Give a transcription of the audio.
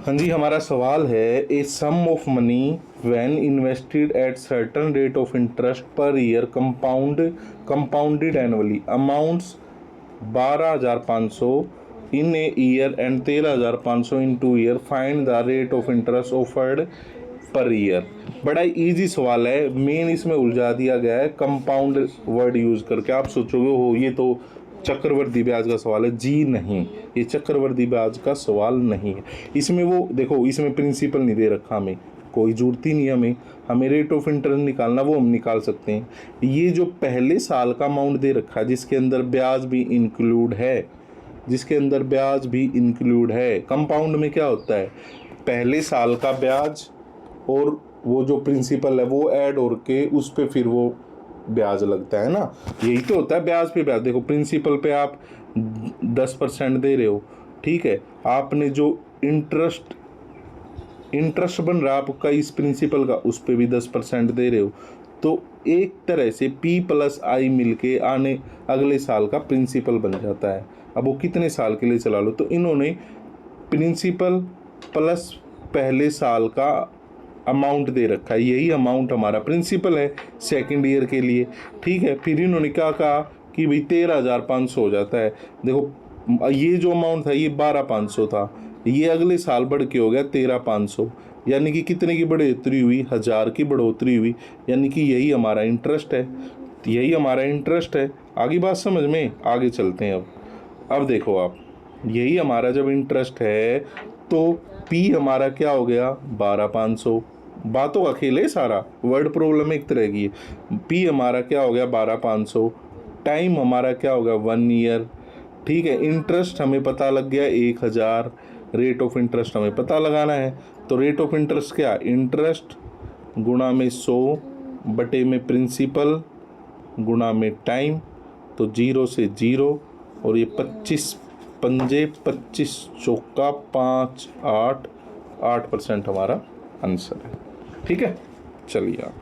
हाँ जी, हमारा सवाल है a sum of money when invested at certain rate of interest per year compounded annually amounts 12,500 in a year and 13,500 in 2 year, find the rate of interest offered per year. बड़ा easy सवाल है, main इसमें उलझा दिया गया है compound word use करके। आप सोचोगे हो ये तो चक्रवर्ती ब्याज का सवाल है। जी नहीं, ये चक्रवर्ती ब्याज का सवाल नहीं है। इसमें वो देखो, इसमें प्रिंसिपल नहीं दे रखा, हमें कोई जरूरत ही नहीं है। हमें रेट ऑफ इंटरेस्ट निकालना, वो हम निकाल सकते हैं। ये जो पहले साल का अमाउंट दे रखा है जिसके अंदर ब्याज भी इंक्लूड है, कंपाउंड में क्या होता है, पहले साल का ब्याज और वो जो प्रिंसिपल है वो ऐड हो के उस पे फिर वो ब्याज लगता है ना। यही तो होता है ब्याज पे ब्याज। देखो, प्रिंसिपल पे आप 10% दे रहे हो, ठीक है, आपने जो इंटरेस्ट बन रहा है आपका इस प्रिंसिपल का, उस पे भी 10% दे रहे हो। तो एक तरह से P प्लस I मिलके अगले साल का प्रिंसिपल बन जाता है। अब वो कितने साल के लिए चला लो, तो इन्होंने प्रिंसिपल प्लस पहले साल का अमाउंट दे रखा है, यही अमाउंट हमारा प्रिंसिपल है सेकंड ईयर के लिए, ठीक है। फिर इन्होंने क्या कहा कि भाई 13,500 हो जाता है। देखो, ये जो अमाउंट था ये 12,500 था, ये अगले साल बढ़ के हो गया 13,500, यानी कि कितने की बढ़ोतरी हुई, 1,000 की बढ़ोतरी हुई, यानी कि यही हमारा इंटरेस्ट है। आगे बात समझ में, आगे चलते हैं। अब देखो आप, यही हमारा जब इंटरेस्ट है तो P हमारा क्या हो गया, 12,500। बातों का खेल है सारा, वर्ड प्रॉब्लम एक तरह की है। P हमारा क्या हो गया, 12,500। टाइम हमारा क्या हो गया, 1 ईयर, ठीक है। इंटरेस्ट हमें पता लग गया 1,000। रेट ऑफ इंटरेस्ट हमें पता लगाना है, तो रेट ऑफ इंटरेस्ट क्या, इंटरेस्ट गुणा में 100 बटे में प्रिंसिपल गुणा में टाइम, तो 0 से 0, और ये 25 पंजे 25 चौका 5 8 8% हमारा आंसर है, ठीक है। चलिए आप